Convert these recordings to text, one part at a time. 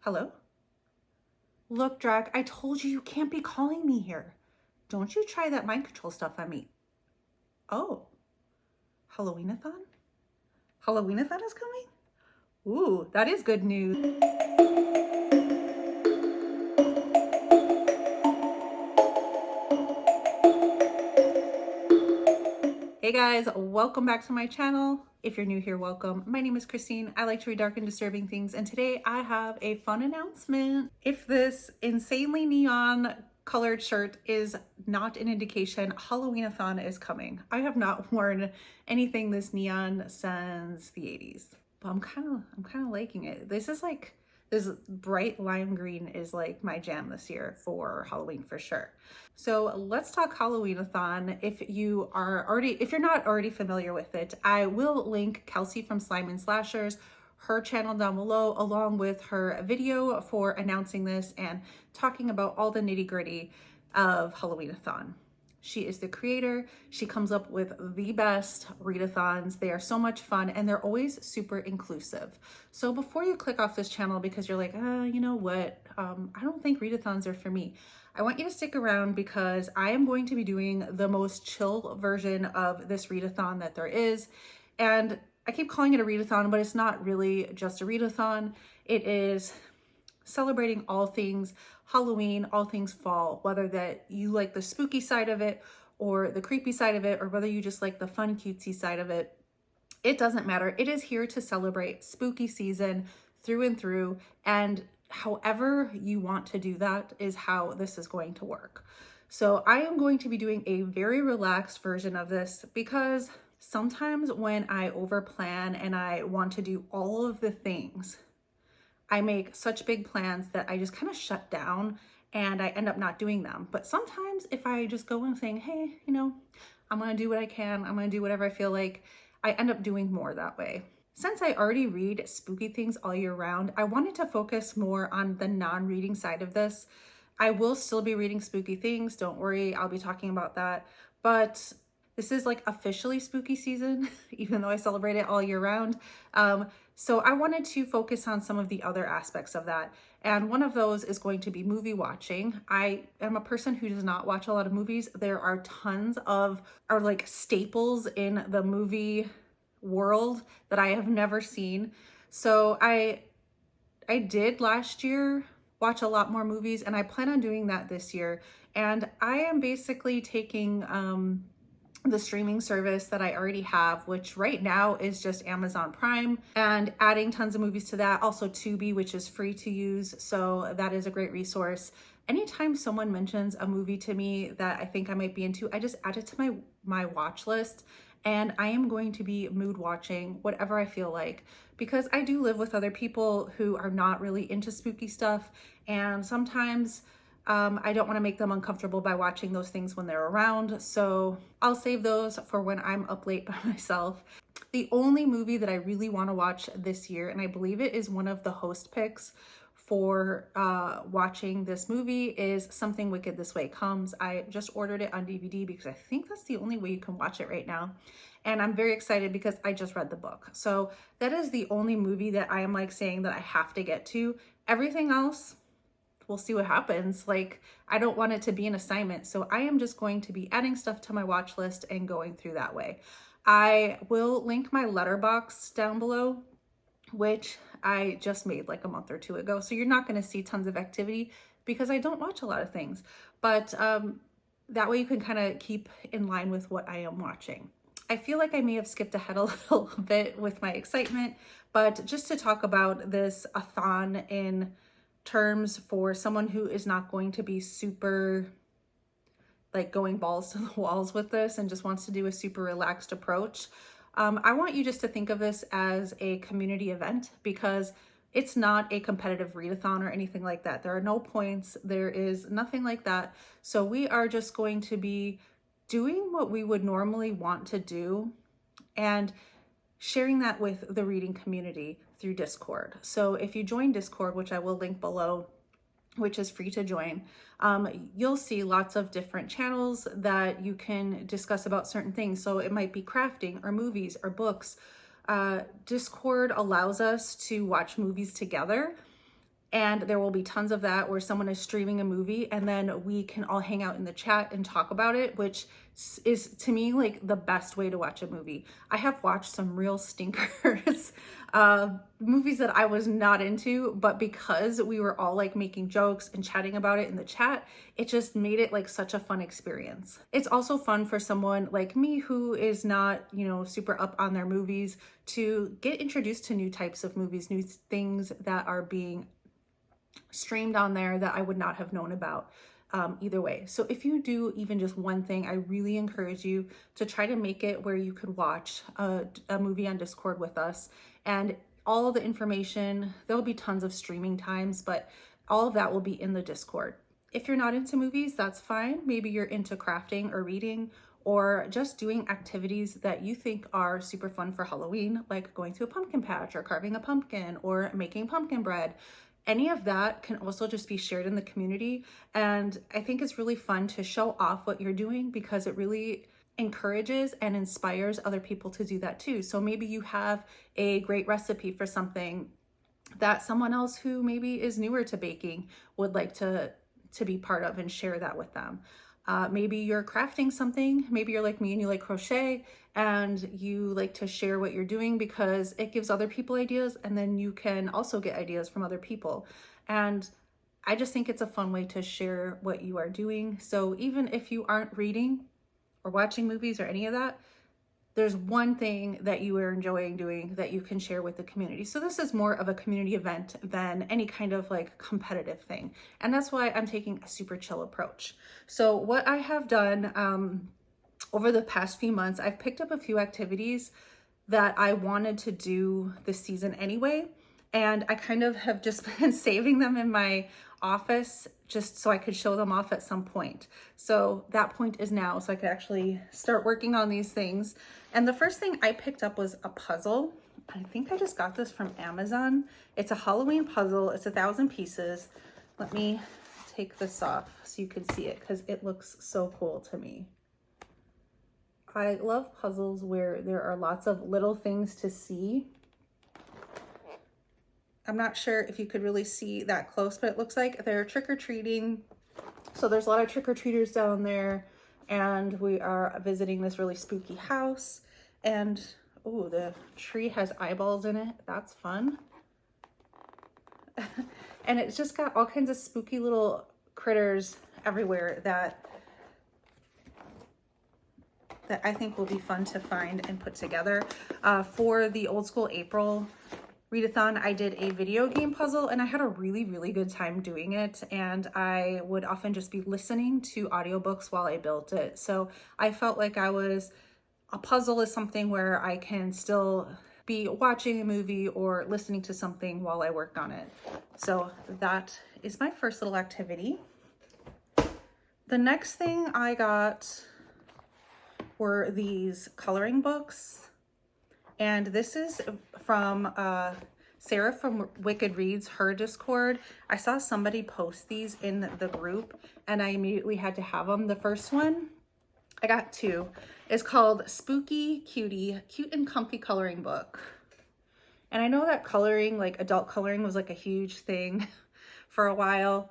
Hello? Look, Drac, I told you you can't be calling me here. Don't you try that mind control stuff on me. Oh, Halloween-a-thon? Halloween-a-thon is coming? Ooh, that is good news. Hey guys, welcome back to my channel. If you're new here, welcome. My name is Christine. I like to read dark and disturbing things, and today I have a fun announcement. If this insanely neon colored shirt is not an indication, Halloween-a-thon is coming. I have not worn anything this neon since the 80s, but I'm kind of liking it. This bright lime green is like my jam this year for Halloween for sure. So let's talk Halloween-a-thon. If you're not already familiar with it, I will link Kelsey from Slime and Slashers, her channel down below, along with her video for announcing this and talking about all the nitty-gritty of Halloween-a-thon. She is the creator. She comes up with the best readathons. They are so much fun and they're always super inclusive. So before you click off this channel because you're like, you know what, I don't think readathons are for me, I want you to stick around because I am going to be doing the most chill version of this readathon that there is. And I keep calling it a readathon, but it's not really just a readathon. It is celebrating all things Halloween, all things fall, whether that you like the spooky side of it or the creepy side of it, or whether you just like the fun cutesy side of it. It doesn't matter. It is here to celebrate spooky season through and through, and however you want to do that is how this is going to work. So I am going to be doing a very relaxed version of this because sometimes when I overplan and I want to do all of the things, I make such big plans that I just kind of shut down and I end up not doing them. But sometimes if I just go and saying, hey, I'm gonna do what I can, I'm gonna do whatever I feel like, I end up doing more that way. Since I already read spooky things all year round, I wanted to focus more on the non-reading side of this. I will still be reading spooky things, don't worry, I'll be talking about that. But this is like officially spooky season, even though I celebrate it all year round. So I wanted to focus on some of the other aspects of that. And one of those is going to be movie watching. I am a person who does not watch a lot of movies. There are tons of like staples in the movie world that I have never seen. So I did last year watch a lot more movies, and I plan on doing that this year. And I am basically taking the streaming service that I already have, which right now is just Amazon Prime, and adding tons of movies to that. Also Tubi, which is free to use. So that is a great resource. Anytime someone mentions a movie to me that I think I might be into, I just add it to my watch list. And I am going to be mood watching whatever I feel like, because I do live with other people who are not really into spooky stuff. And sometimes I don't want to make them uncomfortable by watching those things when they're around. So I'll save those for when I'm up late by myself. The only movie that I really want to watch this year, and I believe it is one of the host picks for watching this movie, is Something Wicked This Way Comes. I just ordered it on DVD because I think that's the only way you can watch it right now. And I'm very excited because I just read the book. So that is the only movie that I am like saying that I have to get to. Everything else, we'll see what happens. Like, I don't want it to be an assignment. So I am just going to be adding stuff to my watch list and going through that way. I will link my Letterboxd down below, which I just made like a month or two ago. So you're not going to see tons of activity because I don't watch a lot of things. But that way you can kind of keep in line with what I am watching. I feel like I may have skipped ahead a little bit with my excitement, but just to talk about this a-thon in terms for someone who is not going to be super like going balls to the walls with this and just wants to do a super relaxed approach. I want you just to think of this as a community event, because it's not a competitive readathon or anything like that. There are no points. There is nothing like that. So we are just going to be doing what we would normally want to do and sharing that with the reading community through Discord. So if you join Discord, which I will link below, which is free to join, you'll see lots of different channels that you can discuss about certain things. So it might be crafting or movies or books. Discord allows us to watch movies together, And there will be tons of that where someone is streaming a movie and then we can all hang out in the chat and talk about it, which is to me like the best way to watch a movie. I have watched some real stinkers, movies that I was not into, but because we were all like making jokes and chatting about it in the chat, it just made it like such a fun experience. It's also fun for someone like me who is not, you know, super up on their movies to get introduced to new types of movies, new things that are being streamed on there that I would not have known about. Either way. So if you do even just one thing, I really encourage you to try to make it where you could watch a movie on Discord with us, and all the information, there'll be tons of streaming times, but all of that will be in the Discord. If you're not into movies, that's fine. Maybe you're into crafting or reading or just doing activities that you think are super fun for Halloween, like going to a pumpkin patch or carving a pumpkin or making pumpkin bread. Any of that can also just be shared in the community. And I think it's really fun to show off what you're doing because it really encourages and inspires other people to do that too. So maybe you have a great recipe for something that someone else who maybe is newer to baking would like to be part of and share that with them. Maybe you're crafting something, maybe you're like me and you like crochet and you like to share what you're doing because it gives other people ideas, and then you can also get ideas from other people. And I just think it's a fun way to share what you are doing. So even if you aren't reading or watching movies or any of that, there's one thing that you are enjoying doing that you can share with the community. So this is more of a community event than any kind of like competitive thing. And that's why I'm taking a super chill approach. So what I have done over the past few months, I've picked up a few activities that I wanted to do this season anyway. And I kind of have just been saving them in my office just so I could show them off at some point. So that point is now, so I could actually start working on these things. And the first thing I picked up was a puzzle. I think I just got this from Amazon. It's a Halloween puzzle. It's 1,000 pieces. Let me take this off so you can see it because it looks so cool to me. I love puzzles where there are lots of little things to see. I'm not sure if you could really see that close, but it looks like they're trick-or-treating. So there's a lot of trick-or-treaters down there, and we are visiting this really spooky house. And oh, the tree has eyeballs in it. That's fun. And it's just got all kinds of spooky little critters everywhere that I think will be fun to find and put together. For the old school April Readathon, I did a video game puzzle and I had a really, really good time doing it. And I would often just be listening to audiobooks while I built it. So I felt like a puzzle is something where I can still be watching a movie or listening to something while I worked on it. So that is my first little activity. The next thing I got were these coloring books. And this is from Sarah from Wicked Reads, her Discord. I saw somebody post these in the group and I immediately had to have them. The first one, I got two, is called Spooky Cutie, Cute and Comfy Coloring Book. And I know that coloring, like adult coloring, was like a huge thing for a while.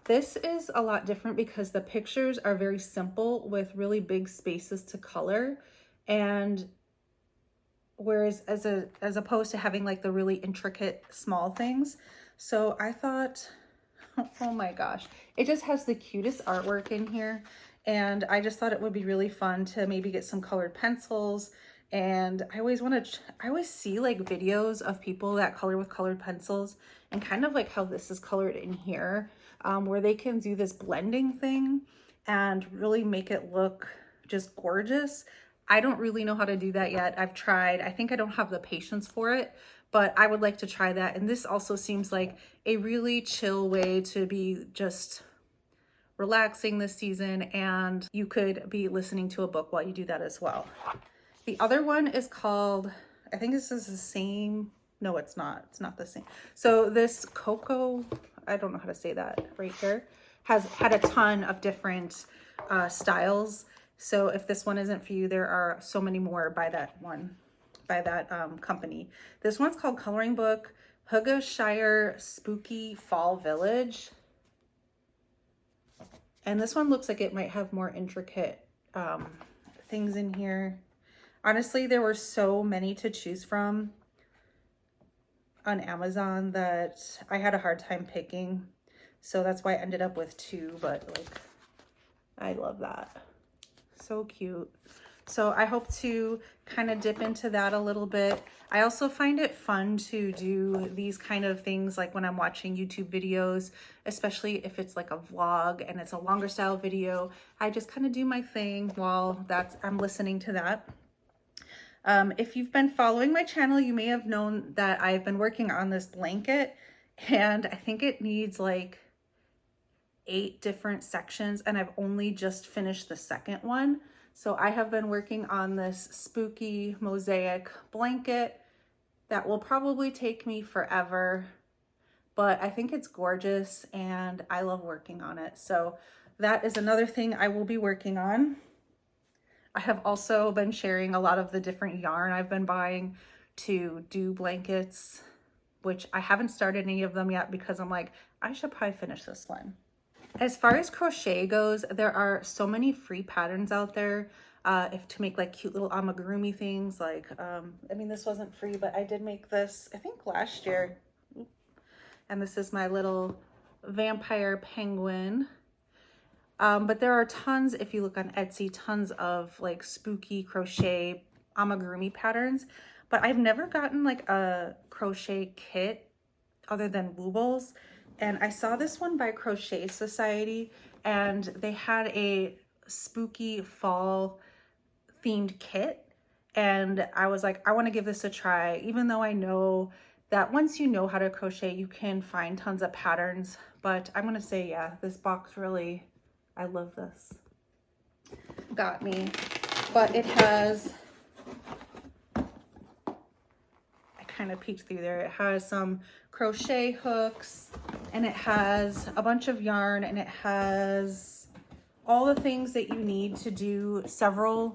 This is a lot different because the pictures are very simple with really big spaces to color. And whereas as opposed to having like the really intricate small things. So I thought, oh my gosh, it just has the cutest artwork in here. And I just thought it would be really fun to maybe get some colored pencils. And I always see like videos of people that color with colored pencils and kind of like how this is colored in here, where they can do this blending thing and really make it look just gorgeous. I don't really know how to do that yet. I've tried. I think I don't have the patience for it, but I would like to try that. And this also seems like a really chill way to be just relaxing this season, and you could be listening to a book while you do that as well. The other one is called, I think this is the same. No, it's not. It's not the same. So this Coco, I don't know how to say that right here, has had a ton of different styles. So if this one isn't for you, there are so many more by that company. This one's called Coloring Book Shire Spooky Fall Village. And this one looks like it might have more intricate things in here. Honestly, there were so many to choose from on Amazon that I had a hard time picking. So that's why I ended up with 2, but like, I love that. So cute. So I hope to kind of dip into that a little bit. I also find it fun to do these kind of things like when I'm watching YouTube videos, especially if it's like a vlog and it's a longer style video. I just kind of do my thing while I'm listening to that. If you've been following my channel, you may have known that I've been working on this blanket, and I think it needs like 8 different sections, and I've only just finished the second one. So I have been working on this spooky mosaic blanket that will probably take me forever, but I think it's gorgeous and I love working on it. So that is another thing I will be working on. I have also been sharing a lot of the different yarn I've been buying to do blankets, which I haven't started any of them yet because I'm like, I should probably finish this one. As far as crochet goes, there are so many free patterns out there to make like cute little amigurumi things. Like, I mean, this wasn't free, but I did make this, I think last year. And this is my little vampire penguin. But there are tons, if you look on Etsy, tons of like spooky crochet amigurumi patterns. But I've never gotten like a crochet kit other than Woobles. And I saw this one by Crochet Society, and they had a spooky fall themed kit. And I was like, I want to give this a try, even though I know that once you know how to crochet, you can find tons of patterns. But I'm going to say, yeah, this box really, I love this. Got me. But it has, kind of peeked through there. It has some crochet hooks, and it has a bunch of yarn, and it has all the things that you need to do several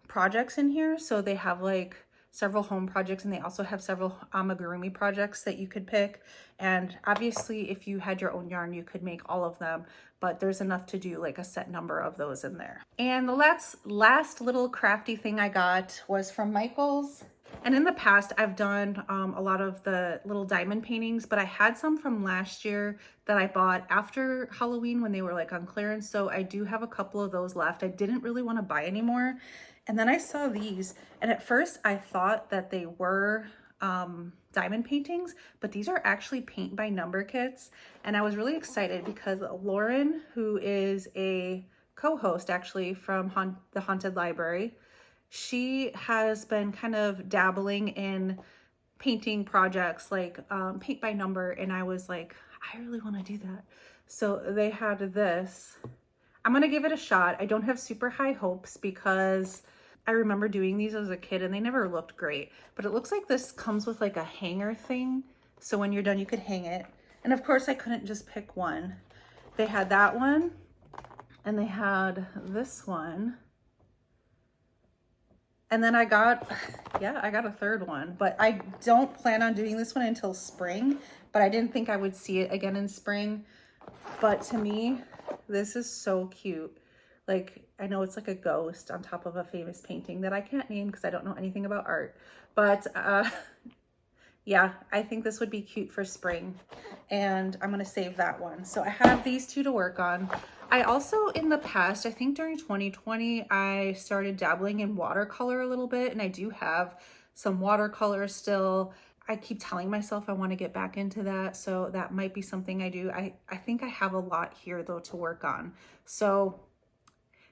projects in here. So they have like several home projects, and they also have several amigurumi projects that you could pick. And obviously if you had your own yarn, you could make all of them, but there's enough to do like a set number of those in there. And the last little crafty thing I got was from Michaels. And in the past, I've done a lot of the little diamond paintings, but I had some from last year that I bought after Halloween when they were like on clearance. So I do have a couple of those left. I didn't really want to buy anymore. And then I saw these, and at first I thought that they were diamond paintings, but these are actually paint by number kits. And I was really excited because Lauren, who is a co-host actually from the Haunted Library, she has been kind of dabbling in painting projects like paint by number, and I was like, I really want to do that. So they had this. I'm gonna give it a shot. I don't have super high hopes because I remember doing these as a kid and they never looked great, but it looks like this comes with like a hanger thing, so when you're done you could hang it. And of course I couldn't just pick one. They had that one, and they had this one. And then I got a third one, but I don't plan on doing this one until spring, but I didn't think I would see it again in spring. But to me, this is so cute. Like, I know it's like a ghost on top of a famous painting that I can't name because I don't know anything about art, but yeah, I think this would be cute for spring, and I'm gonna save that one. So I have these two to work on. I also, in the past, I think during 2020, I started dabbling in watercolor a little bit, and I do have some watercolor still. I keep telling myself I want to get back into that, so that might be something I do. I think I have a lot here though to work on. So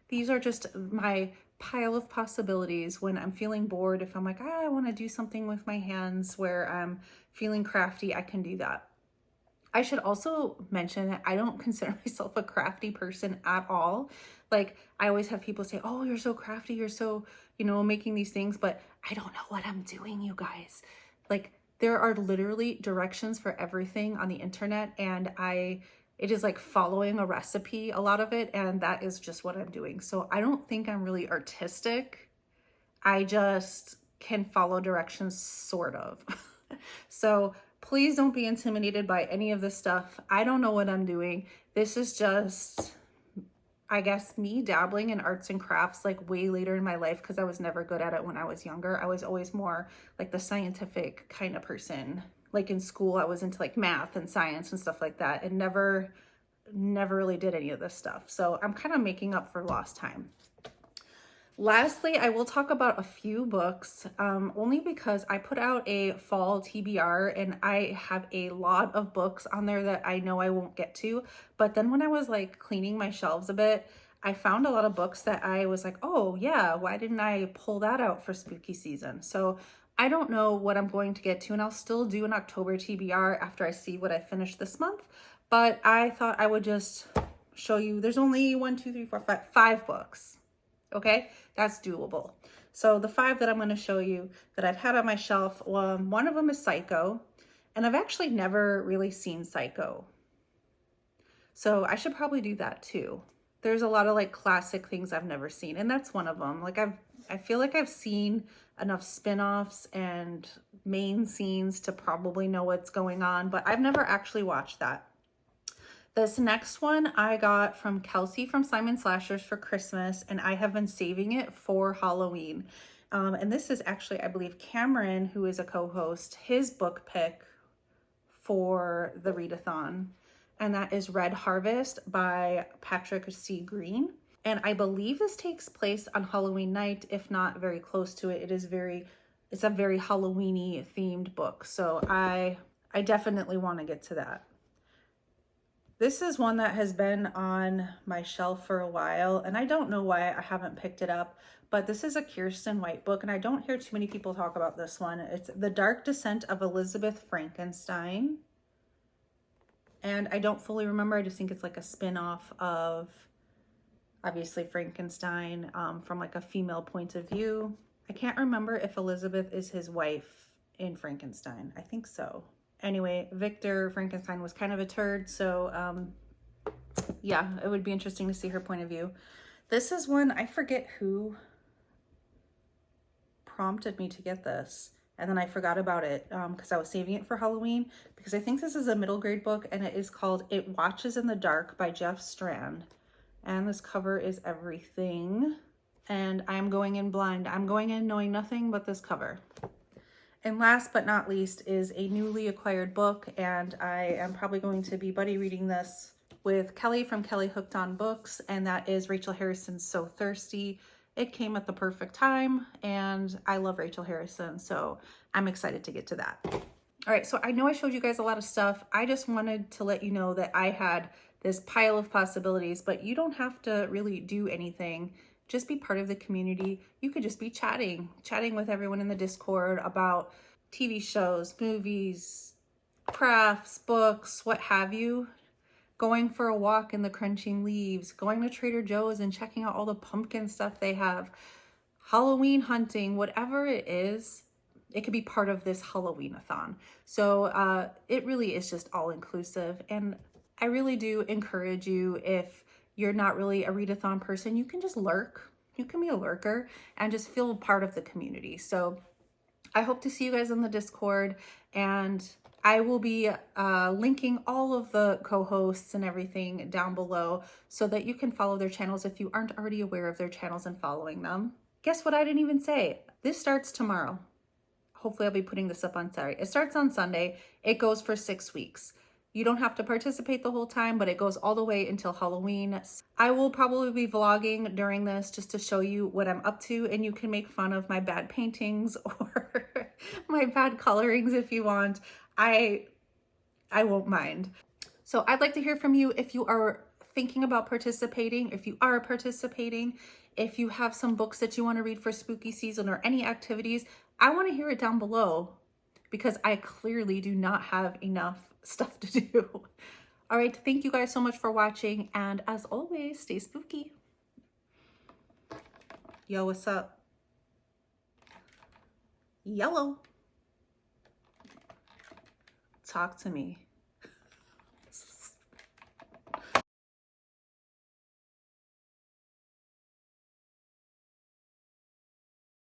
these are just my pile of possibilities when I'm feeling bored. If I'm like, I want to do something with my hands where I'm feeling crafty, I can do that. I should also mention that I don't consider myself a crafty person at all. Like, I always have people say, oh, you're so crafty, you're so, you know, making these things, but I don't know what I'm doing, you guys. Like, there are literally directions for everything on the internet, and it is like following a recipe, a lot of it, and that is just what I'm doing. So I don't think I'm really artistic. I just can follow directions, sort of. So please don't be intimidated by any of this stuff. I don't know what I'm doing. This is just, I guess, me dabbling in arts and crafts like way later in my life because I was never good at it when I was younger. I was always more like the scientific kind of person. Like in school, I was into like math and science and stuff like that, and never really did any of this stuff. So I'm kind of making up for lost time. Lastly, I will talk about a few books, only because I put out a fall TBR and I have a lot of books on there that I know I won't get to. But then when I was like cleaning my shelves a bit, I found a lot of books that I was like, oh yeah, why didn't I pull that out for spooky season? So I don't know what I'm going to get to, and I'll still do an October TBR after I see what I finished this month. But I thought I would just show you, there's only 5 books. Okay, that's doable. So the 5 that I'm going to show you that I've had on my shelf, one of them is Psycho, and I've actually never really seen Psycho. So I should probably do that too. There's a lot of like classic things I've never seen, and that's one of them. Like I feel like I've seen enough spin-offs and main scenes to probably know what's going on, but I've never actually watched that. This next one I got from Kelsey from Simon Slashers for Christmas, and I have been saving it for Halloween. And this is actually, I believe, Cameron, who is a co-host, his book pick for the Readathon. And that is Red Harvest by Patrick C. Green. And I believe this takes place on Halloween night, if not very close to it. It's a very Halloween-y themed book. So I definitely want to get to that. This is one that has been on my shelf for a while, and I don't know why I haven't picked it up, but this is a Kirsten White book, and I don't hear too many people talk about this one. It's The Dark Descent of Elizabeth Frankenstein. And I don't fully remember. I just think it's like a spin-off of, obviously, Frankenstein from like a female point of view. I can't remember if Elizabeth is his wife in Frankenstein. I think so. Anyway, Victor Frankenstein was kind of a turd, so yeah, it would be interesting to see her point of view. This is one, I forget who prompted me to get this, and then I forgot about it because I was saving it for Halloween, because I think this is a middle grade book, and it is called It Watches in the Dark by Jeff Strand. And this cover is everything, and I'm going in blind. I'm going in knowing nothing but this cover. And last but not least is a newly acquired book, and I am probably going to be buddy reading this with Kelly from Kelly Hooked on Books, and that is Rachel Harrison's So Thirsty. It came at the perfect time, and I love Rachel Harrison, so I'm excited to get to that. All right, so I know I showed you guys a lot of stuff. I just wanted to let you know that I had this pile of possibilities, but you don't have to really do anything. Just be part of the community. You could just be chatting with everyone in the Discord about TV shows, movies, crafts, books, what have you. Going for a walk in the crunching leaves, going to Trader Joe's and checking out all the pumpkin stuff they have, Halloween hunting, whatever it is, it could be part of this Halloween-a-thon. So it really is just all inclusive. And I really do encourage you, if you're not really a readathon person, you can just lurk. You can be a lurker and just feel part of the community. So I hope to see you guys in the Discord, and I will be linking all of the co-hosts and everything down below so that you can follow their channels if you aren't already aware of their channels and following them. Guess what I didn't even say? This starts tomorrow. Hopefully I'll be putting this up on Saturday. It starts on Sunday. It goes for 6 weeks. You don't have to participate the whole time, but it goes all the way until Halloween. I will probably be vlogging during this just to show you what I'm up to, and you can make fun of my bad paintings or my bad colorings if you want. I won't mind. So I'd like to hear from you if you are thinking about participating, if you are participating, if you have some books that you want to read for spooky season or any activities. I want to hear it down below because I clearly do not have enough stuff to do. All right, thank you guys so much for watching, and as always, stay spooky. Yo, what's up? Yellow. Talk to me.